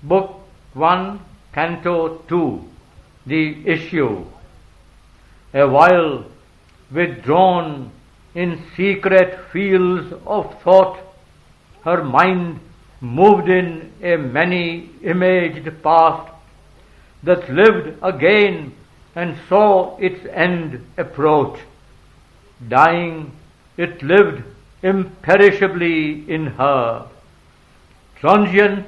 Book 1, Canto 2, The Issue. A while withdrawn in secret fields of thought, her mind moved in a many-imaged past that lived again and saw its end approach. Dying, it lived imperishably in her, transient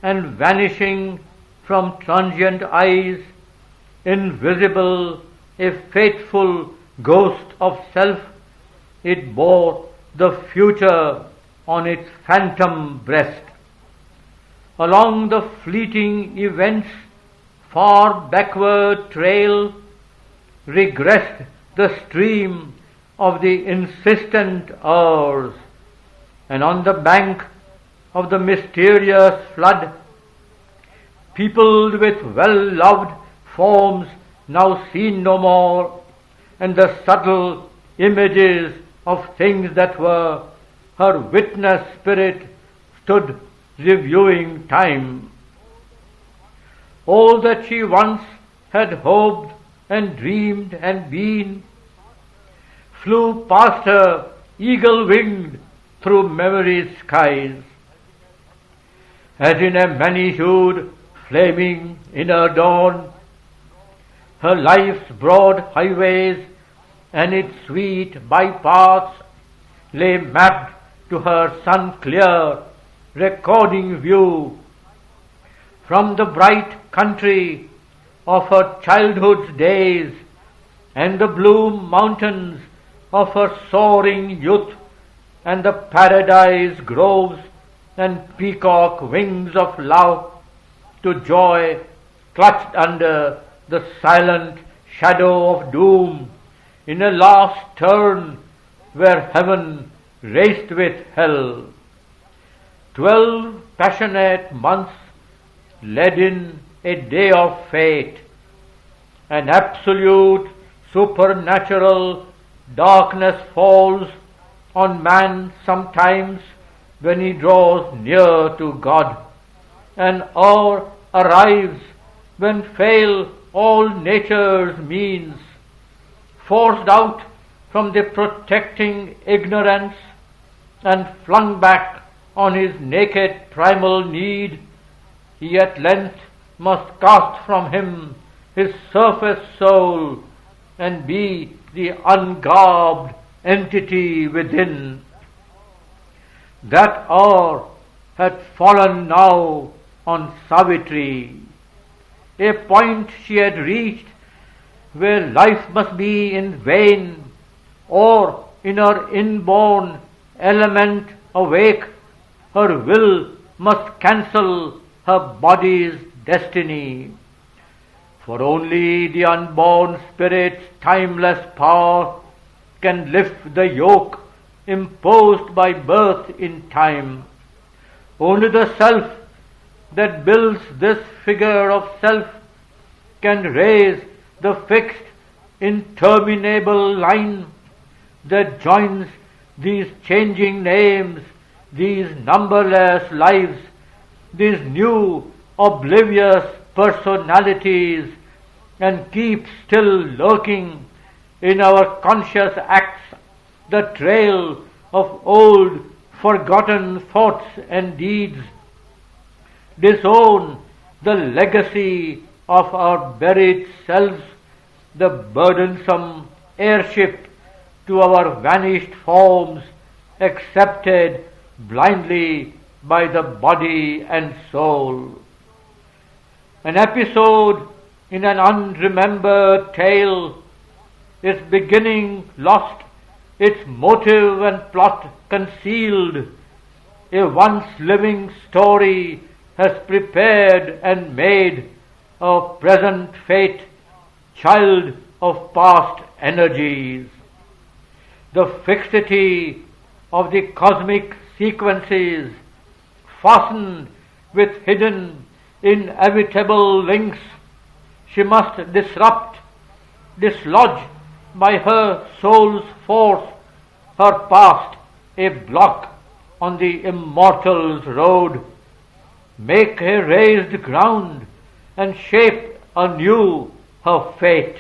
and vanishing from transient eyes, invisible, a faithful ghost of self, it bore the future on its phantom breast. Along the fleeting events' far backward trail regressed the stream of the insistent hours, and on the bank of the mysterious flood, peopled with well-loved forms now seen no more, and the subtle images of things that were, her witness spirit stood reviewing time. All that she once had hoped and dreamed and been flew past her eagle-winged through memory's skies. As in a many-hued, flaming inner dawn, her life's broad highways and its sweet bypaths lay mapped to her sun-clear, recording view. From the bright country of her childhood's days and the blue mountains of her soaring youth and the paradise groves and peacock wings of love, to joy clutched under the silent shadow of doom in a last turn where heaven raced with hell. 12 passionate months led in a day of fate, an absolute supernatural darkness falls on man sometimes when he draws near to God. An hour arrives when fail all nature's means. Forced out from the protecting ignorance and flung back on his naked primal need, he at length must cast from him his surface soul and be the ungarbed entity within. That hour had fallen now on Savitri, a point she had reached where life must be in vain, or in her inborn element awake, her will must cancel her body's destiny. For only the unborn spirit's timeless power can lift the yoke imposed by birth in time. Only the self that builds this figure of self can raise the fixed, interminable line that joins these changing names, these numberless lives, these new oblivious personalities, and keeps still lurking in our conscious acts the trail of old forgotten thoughts and deeds. Disown the legacy of our buried selves, the burdensome heirship to our vanished forms, accepted blindly by the body and soul. An episode in an unremembered tale, its beginning lost, its motive and plot concealed, a once living story has prepared and made our present fate, child of past energies. The fixity of the cosmic sequences, fastened with hidden, inevitable links, she must disrupt, dislodge by her soul's force, her past a block on the immortal's road. make a raised ground, and shape anew her fate.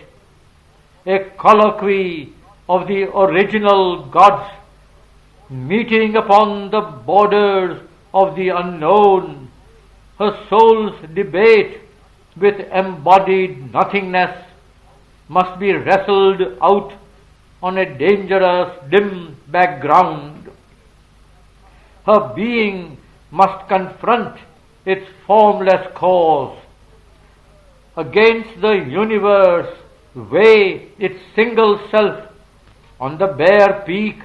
A colloquy of the original gods, meeting upon the borders of the unknown, her soul's debate with embodied nothingness must be wrestled out on a dangerous dim background. Her being must confront its formless cause. Against the universe weigh its single self on the bare peak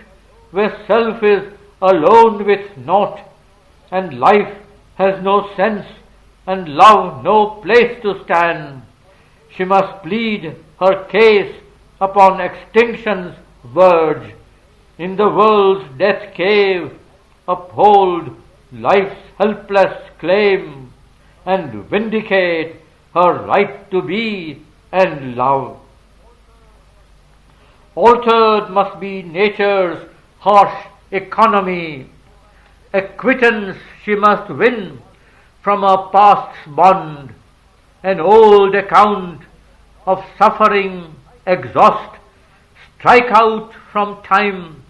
where self is alone with naught, and life has no sense and love no place to stand. She must plead her case upon extinction's verge. In the world's death cave uphold life's helpless claim, and vindicate her right to be and love. Altered must be nature's harsh economy. Acquittance she must win from her past's bond. An old account of suffering exhaust. Strike out from time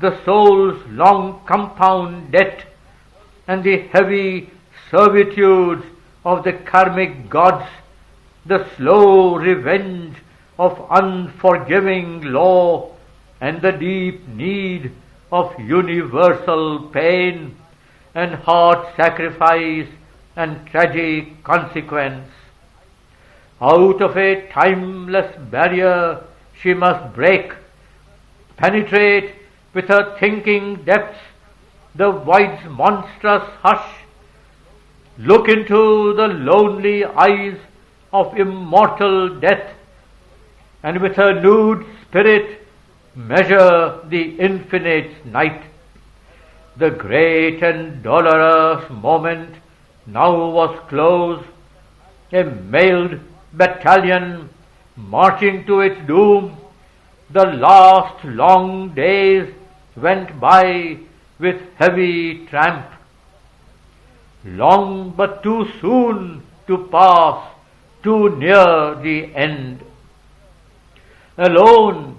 the soul's long compound debt, and the heavy servitudes of the karmic gods, the slow revenge of unforgiving law, and the deep need of universal pain and hard sacrifice and tragic consequence. Out of a timeless barrier she must break, penetrate with her thinking depths the void's monstrous hush, look into the lonely eyes of immortal death, and with her nude spirit measure the infinite night. The great and dolorous moment now was close. A mailed battalion marching to its doom. The last long days went by with heavy tramp, long but too soon to pass, too near the end. Alone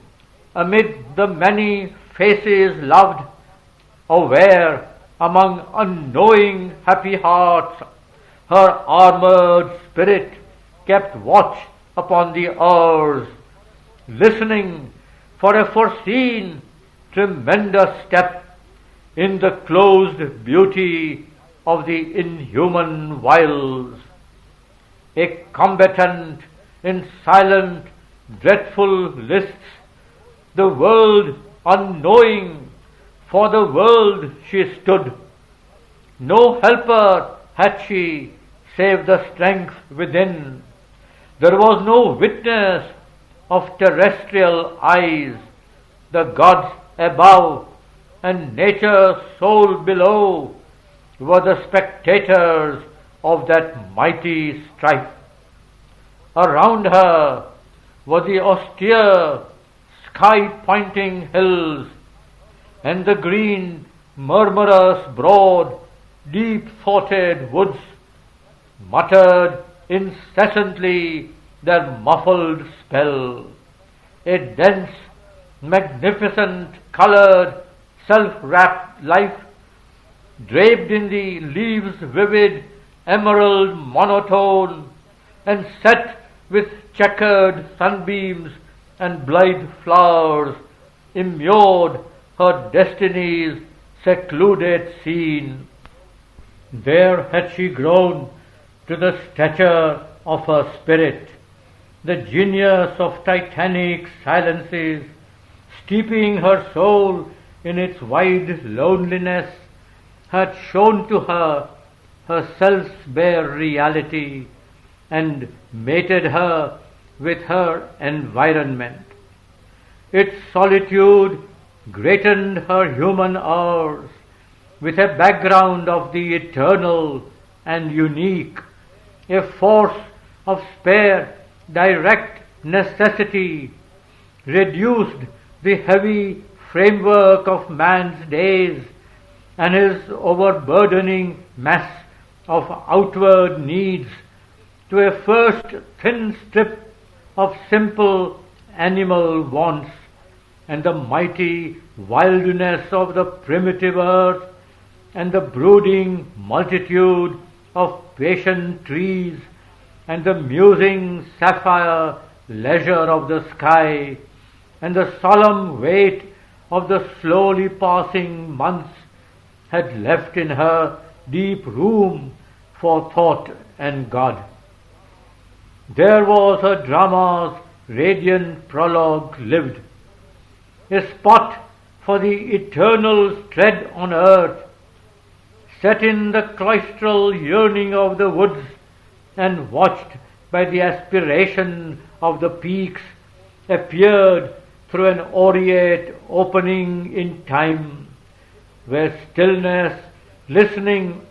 amid the many faces loved, aware among unknowing happy hearts, her armored spirit kept watch upon the hours, listening for a foreseen tremendous step in the closed beauty of the inhuman wilds. A combatant in silent, dreadful lists, the world unknowing, for the world she stood. No helper had she save the strength within. There was no witness of terrestrial eyes. The gods above and nature's soul below were the spectators of that mighty strife. Around her were the austere sky-pointing hills, and the green, murmurous, broad, deep-thoughted woods muttered incessantly their muffled spell. A dense, magnificent, colored, self-wrapped life, draped in the leaves' vivid emerald monotone, and set with checkered sunbeams and blithe flowers, immured her destiny's secluded scene. There had she grown to the stature of her spirit, the genius of titanic silences, steeping her soul in its wide loneliness, had shown to her her self's bare reality, and mated her with her environment. Its solitude greatened her human hours with a background of the eternal and unique, a force of spare, direct necessity, reduced the heavy framework of man's days and his overburdening mass of outward needs to a first thin strip of simple animal wants, and the mighty wildness of the primitive earth, and the brooding multitude of patient trees, and the musing sapphire leisure of the sky, and the solemn weight of the slowly passing months had left in her deep room for thought and God. There was her drama's radiant prologue lived, a spot for the eternal's tread on earth, set in the cloistral yearning of the woods, and watched by the aspiration of the peaks, appeared through an aureate opening in time, where stillness, listening,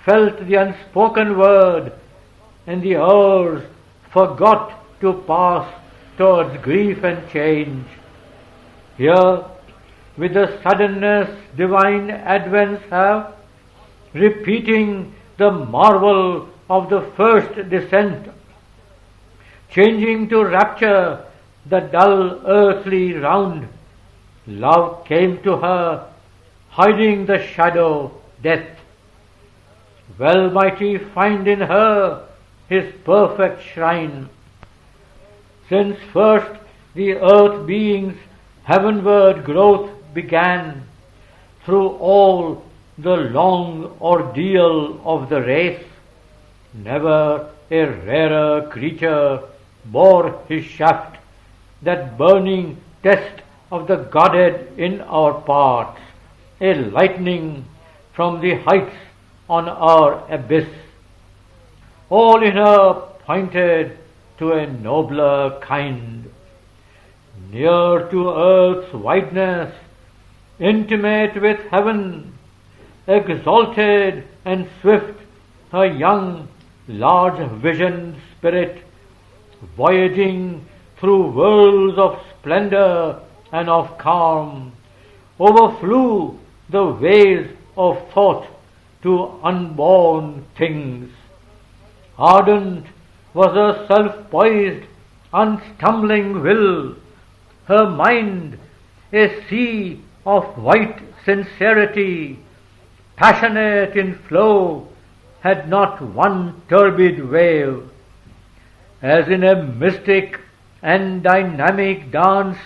felt the unspoken word, and the hours forgot to pass towards grief and change. Here, with the suddenness divine advents have, repeating the marvel of the first descent, changing to rapture the dull earthly round, love came to her, hiding the shadow, death. Well might he find in her his perfect shrine. Since first the earth being's heavenward growth began, through all the long ordeal of the race, never a rarer creature bore his shaft, that burning test of the Godhead in our parts, a lightning from the heights on our abyss. All in her pointed to a nobler kind, near to earth's wideness, intimate with heaven, exalted and swift, her young, large-visioned spirit, voyaging through worlds of splendor and of calm, overflew the ways of thought to unborn things. Ardent was her self-poised, unstumbling will, her mind a sea of white sincerity, passionate in flow, had not one turbid wave. As in a mystic and dynamic dance,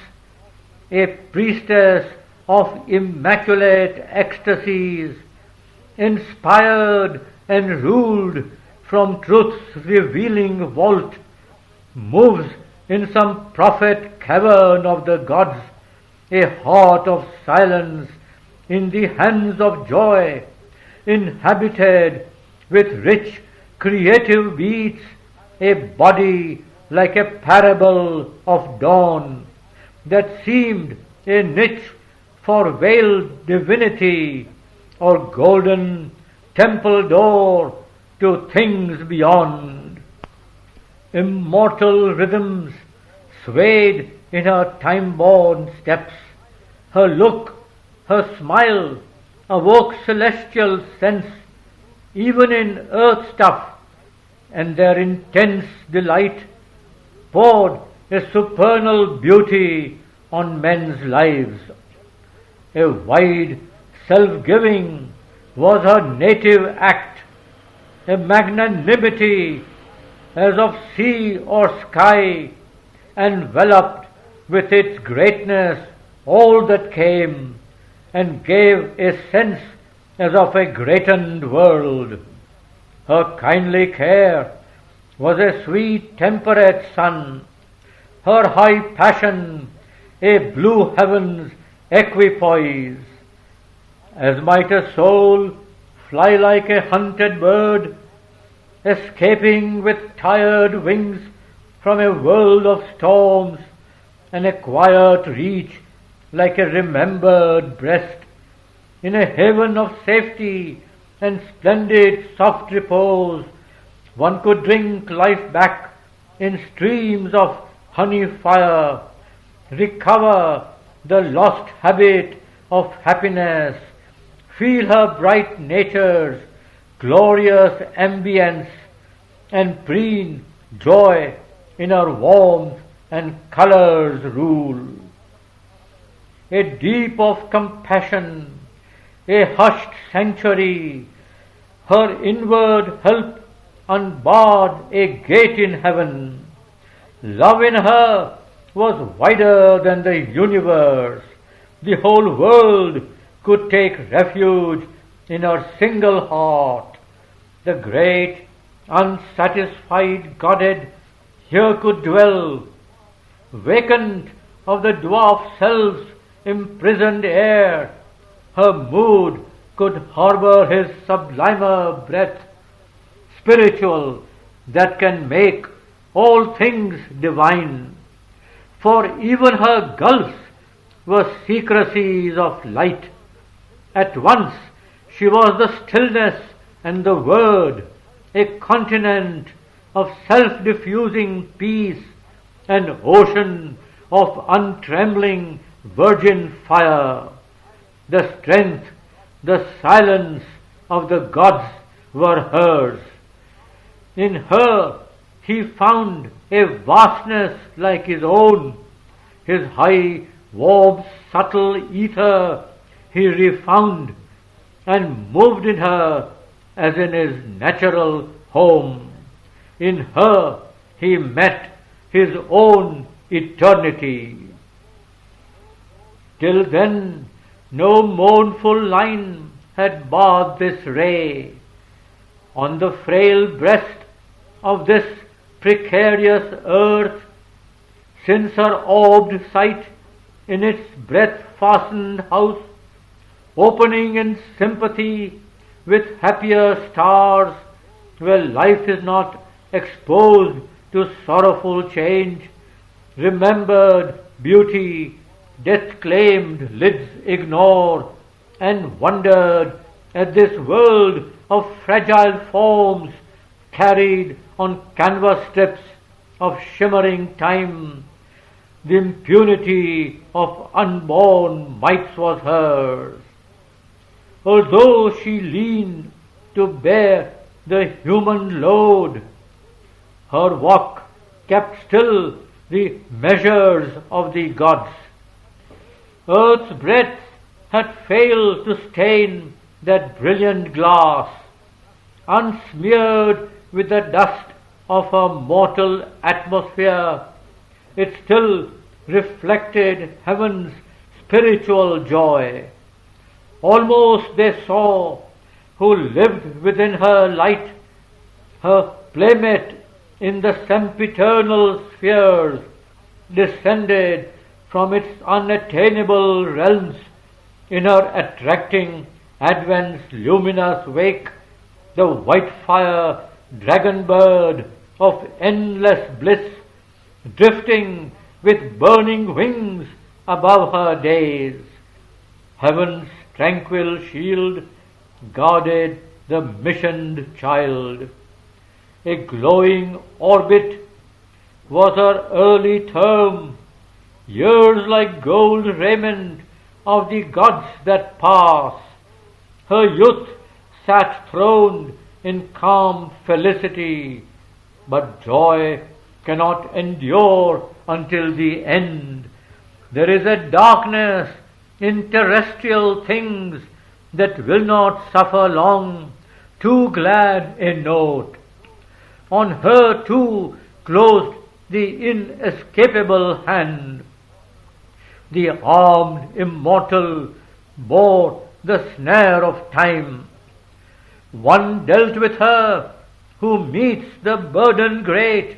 a priestess of immaculate ecstasies, inspired and ruled from truth's revealing vault, moves in some prophet cavern of the gods, a heart of silence in the hands of joy, inhabited with rich creative beats, a body like a parable of dawn, that seemed a niche for veiled divinity, or golden temple door to things beyond. Immortal rhythms swayed in her time-born steps. Her look, her smile awoke celestial sense, even in earth stuff, and their intense delight poured a supernal beauty on men's lives. A wide self-giving was her native act, a magnanimity as of sea or sky, enveloped with its greatness all that came, and gave a sense as of a greatened world. Her kindly care was a sweet temperate sun, her high passion a blue heaven's equipoise. As might a soul fly like a hunted bird, escaping with tired wings from a world of storms, and a quiet reach like a remembered breast, in a haven of safety and splendid soft repose, one could drink life back in streams of honey fire, recover the lost habit of happiness, feel her bright nature's glorious ambience and preen joy in her warmth and colours rule. A deep of compassion, a hushed sanctuary, her inward help unbarred a gate in heaven. Love in her was wider than the universe. The whole world could take refuge in her single heart. The great, unsatisfied Godhead here could dwell, vacant of the dwarf self's imprisoned air. Her mood could harbour his sublimer breath, spiritual, that can make all things divine. For even her gulfs were secrecies of light. At once she was the stillness and the word, a continent of self-diffusing peace, an ocean of untrembling virgin fire. The strength, the silence of the gods were hers. In her he found a vastness like his own. His high, warm, subtle ether he refound and moved in her as in his natural home. In her he met his own eternity. Till then no mournful line had barred this ray. On the frail breast of this precarious earth, since her orbed sight in its breath-fastened house, opening in sympathy with happier stars, where life is not exposed to sorrowful change, remembered beauty, death-claimed lids ignore, and wondered at this world of fragile forms carried on canvas strips of shimmering time. The impunity of unborn mites was hers. Although she leaned to bear the human load, her walk kept still the measures of the gods. Earth's breath had failed to stain that brilliant glass. Unsmeared with the dust of her mortal atmosphere, it still reflected heaven's spiritual joy. Almost they saw who lived within her light, her playmate in the sempiternal spheres, descended from its unattainable realms in her attracting Advent's luminous wake, the white fire dragon bird of endless bliss, drifting with burning wings above her days. Heaven's tranquil shield guarded the missioned child. A glowing orbit was her early term, years like gold raiment of the gods that pass. Her youth sat throned in calm felicity, but joy cannot endure until the end. There is a darkness in terrestrial things that will not suffer long, too glad a note. On her too closed the inescapable hand. The armed immortal bore the snare of time. One dealt with her who meets the burden great,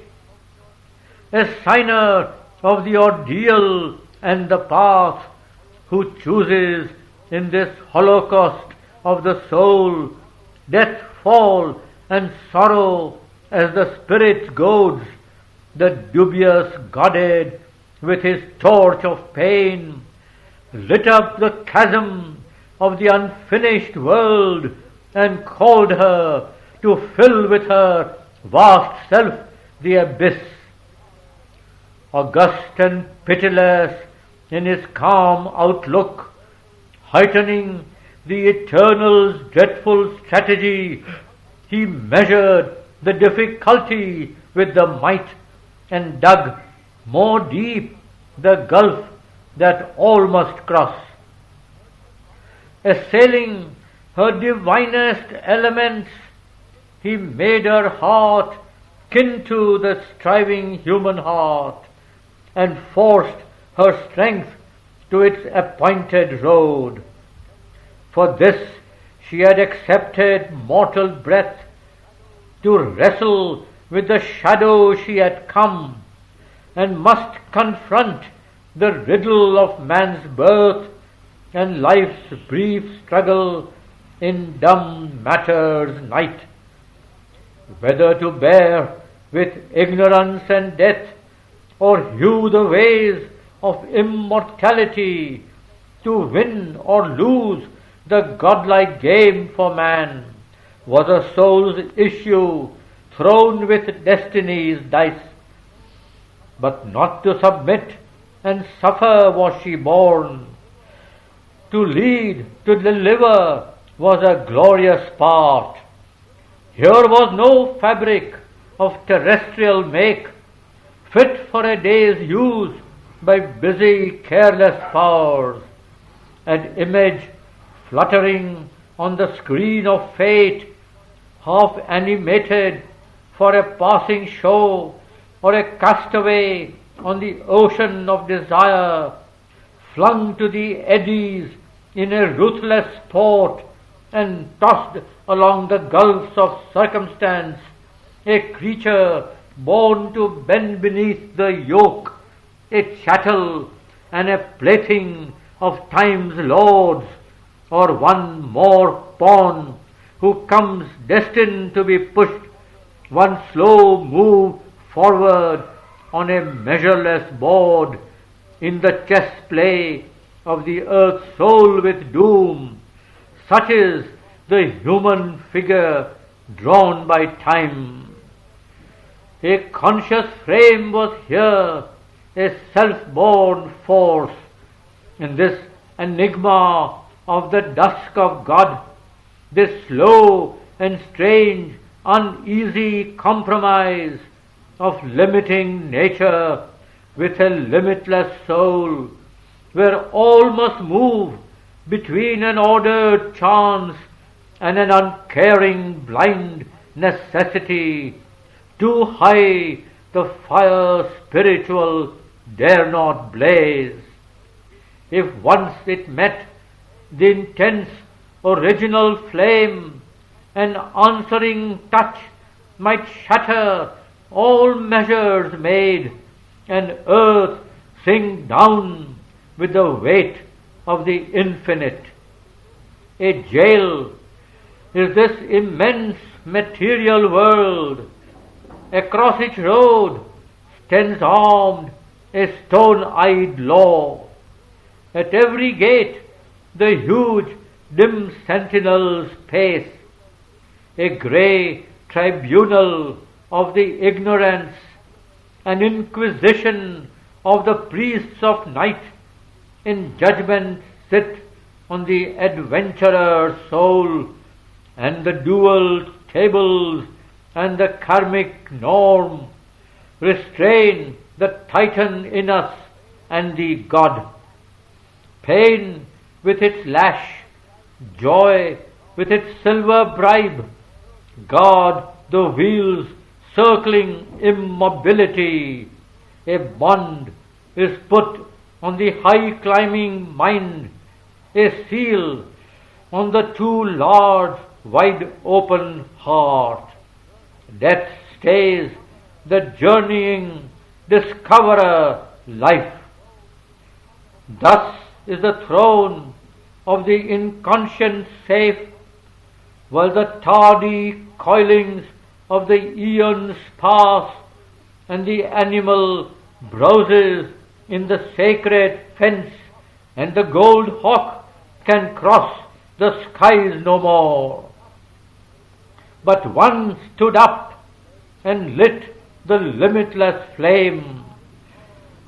a signer of the ordeal and the path, who chooses in this holocaust of the soul death, fall, and sorrow as the spirit goads the dubious Godhead with his torch of pain, lit up the chasm of the unfinished world and called her to fill with her vast self the abyss. August and pitiless in his calm outlook, heightening the Eternal's dreadful strategy he measured the difficulty with the might and dug more deep the gulf that all must cross. Assailing her divinest elements, he made her heart kin to the striving human heart, and forced her strength to its appointed road. For this she had accepted mortal breath, to wrestle with the shadow she had come, and must confront the riddle of man's birth and life's brief struggle in dumb matter's night. Whether to bear with ignorance and death, or hew the ways of immortality, to win or lose the godlike game for man, was a soul's issue thrown with destiny's dice. But not to submit and suffer was she born. To lead, to deliver was a glorious part. Here was no fabric of terrestrial make, fit for a day's use by busy, careless powers. An image fluttering on the screen of fate, half animated for a passing show, or a castaway on the ocean of desire, flung to the eddies in a ruthless sport, and tossed along the gulfs of circumstance, a creature born to bend beneath the yoke, a chattel and a plaything of time's lords, or one more pawn who comes destined to be pushed one slow move forward on a measureless board in the chess play of the earth's soul with doom. Such is the human figure drawn by time. A conscious frame was here, a self-born force. In this enigma of the dusk of God, this slow and strange, uneasy compromise of limiting nature with a limitless soul, where all must move between an ordered chance and an uncaring blind necessity. Too high the fire spiritual dare not blaze. If once it met the intense original flame, an answering touch might shatter all measures made, and earth sink down with the weight of the infinite. A jail is this immense material world. Across its road stands armed a stone-eyed law. At every gate the huge dim sentinels pace, a grey tribunal of the ignorance, an inquisition of the priests of night. In judgment sit on the adventurer's soul, and the dual tables and the karmic norm restrain the titan in us and the god. Pain with its lash, joy with its silver bribe, guard the wheels circling immobility. A bond is put on the high climbing mind, a seal on the too large wide open heart. Death stays the journeying discoverer life. Thus is the throne of the inconscient safe, while the tardy coilings of the eons pass, and the animal browses in the sacred fence, and the gold hawk can cross the skies no more. But one stood up and lit the limitless flame,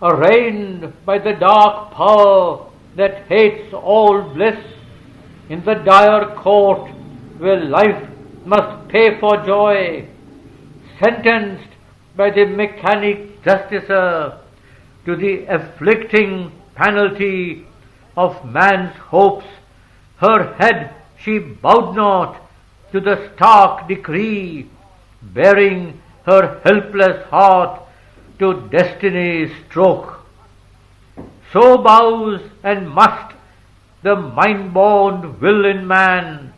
arraigned by the dark power that hates all bliss, in the dire court where life must pay for joy, sentenced by the mechanic justicer to the afflicting penalty of man's hopes, her head she bowed not to the stark decree, bearing her helpless heart to destiny's stroke. So bows and must the mind-born will in man,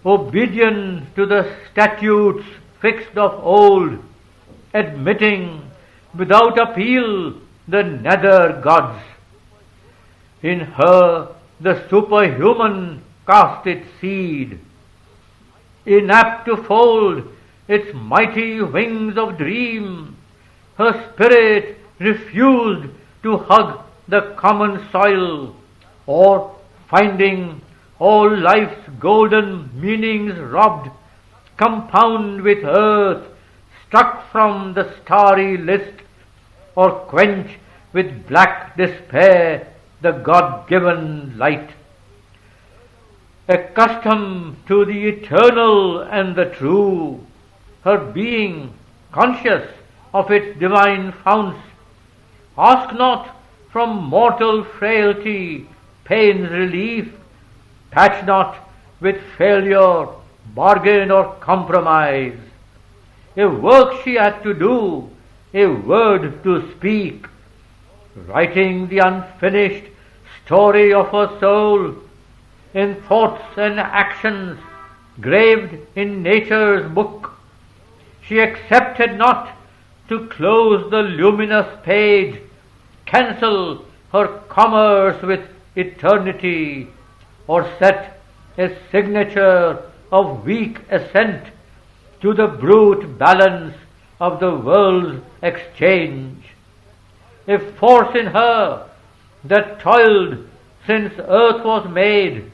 obedient to the statutes fixed of old, admitting without appeal the nether gods. In her the superhuman cast its seed, inapt to fold its mighty wings of dream. Her spirit refused to hug the common soil, or finding all life's golden meanings robbed, compound with earth, struck from the starry list, or quench with black despair the God-given light. Accustomed to the eternal and the true, her being conscious of its divine founts, ask not from mortal frailty pain's relief, patch not with failure bargain or compromise. A work she had to do, a word to speak, writing the unfinished story of her soul in thoughts and actions graved in nature's book. She accepted not to close the luminous page, cancel her commerce with eternity, or set a signature of weak assent to the brute balance of the world's exchange. A force in her that toiled since earth was made,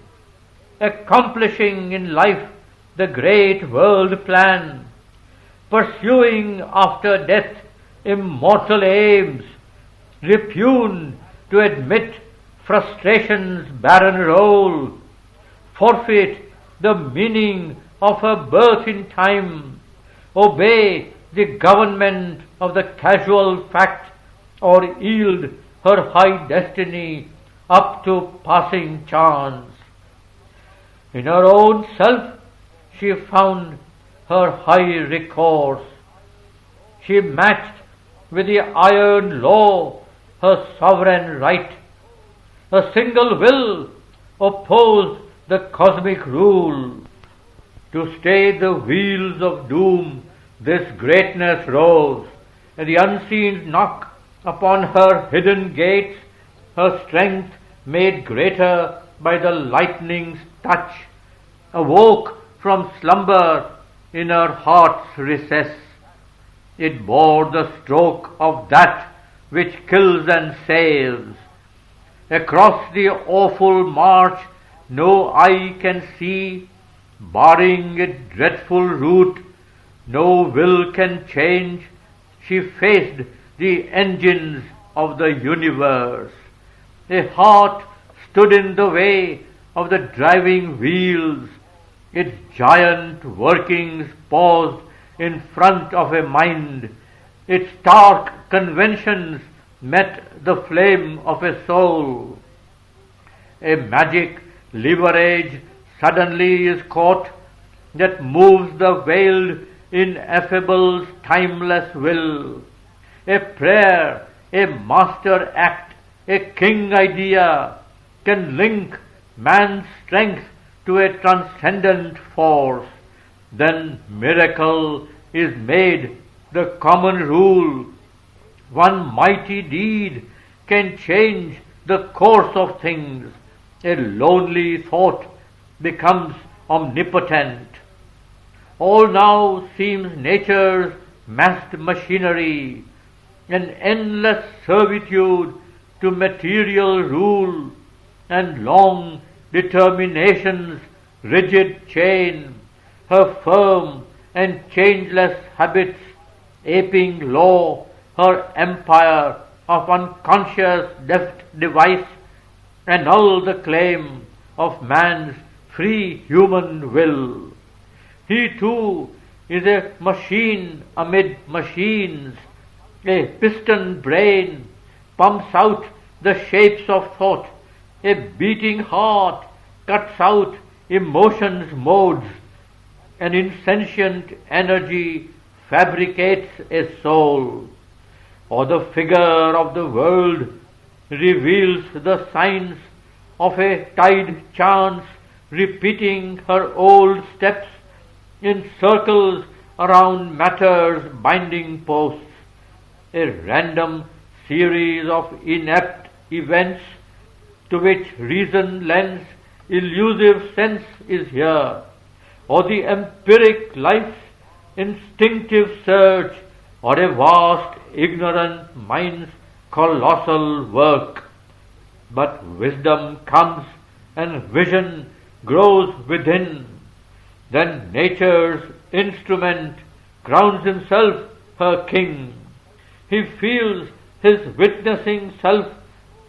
accomplishing in life the great world plan, pursuing after death immortal aims, repugned to admit frustration's barren role, forfeit the meaning of her birth in time, obey the government of the casual fact, or yield her high destiny up to passing chance. In her own self she found her high recourse. She matched with the iron law her sovereign right. A single will opposed the cosmic rule. To stay the wheels of doom this greatness rose, and the unseen knock upon her hidden gates, her strength made greater by the lightning's touch, awoke from slumber in her heart's recess. It bore the stroke of that which kills and saves. Across the awful march no eye can see, barring its dreadful route, no will can change. She faced the engines of the universe. A heart stood in the way of the driving wheels. Its giant workings paused in front of a mind. Its stark conventions met the flame of a soul. A magic leverage suddenly is caught that moves the veiled ineffable's timeless will. A prayer, a master act, a king idea can link man's strength to a transcendent force. Then miracle is made the common rule. One mighty deed can change the course of things. A lonely thought becomes omnipotent. All now seems nature's massed machinery, an endless servitude to material rule, and long determination's rigid chain, her firm and changeless habits aping law, her empire of unconscious deft device, annul the claim of man's free human will. He too is a machine amid machines. A piston brain pumps out the shapes of thought. A beating heart cuts out emotions' modes. An insentient energy fabricates a soul. Or the figure of the world reveals the signs of a tide chance repeating her old steps in circles around matter's binding posts. A random series of inept events to which reason lends elusive sense is here, or the empiric life's instinctive search, or a vast ignorant mind's colossal work. But wisdom comes and vision grows within. Then nature's instrument crowns himself her king. He feels his witnessing self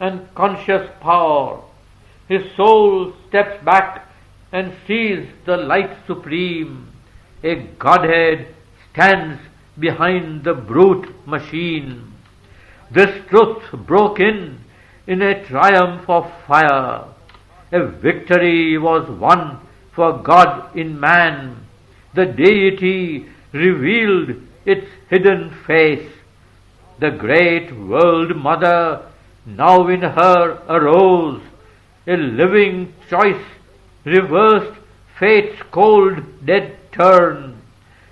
and conscious power. His soul steps back and sees the light supreme. A Godhead stands behind the brute machine. This truth broke in a triumph of fire. A victory was won for God in man. The deity revealed its hidden face. The great world mother now in her arose. A living choice reversed fate's cold dead turn,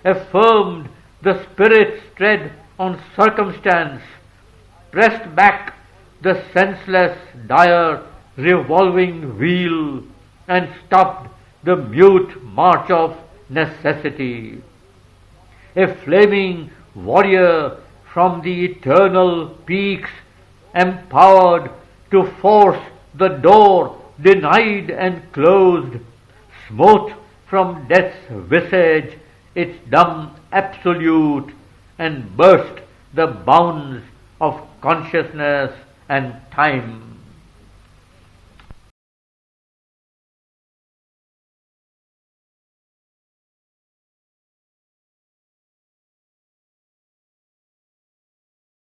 affirmed the spirit's tread on circumstance, pressed back the senseless dire revolving wheel, and stopped the mute march of necessity. A flaming warrior from the eternal peaks, empowered to force the door denied and closed, smote from death's visage its dumb absolute, and burst the bounds of consciousness and time.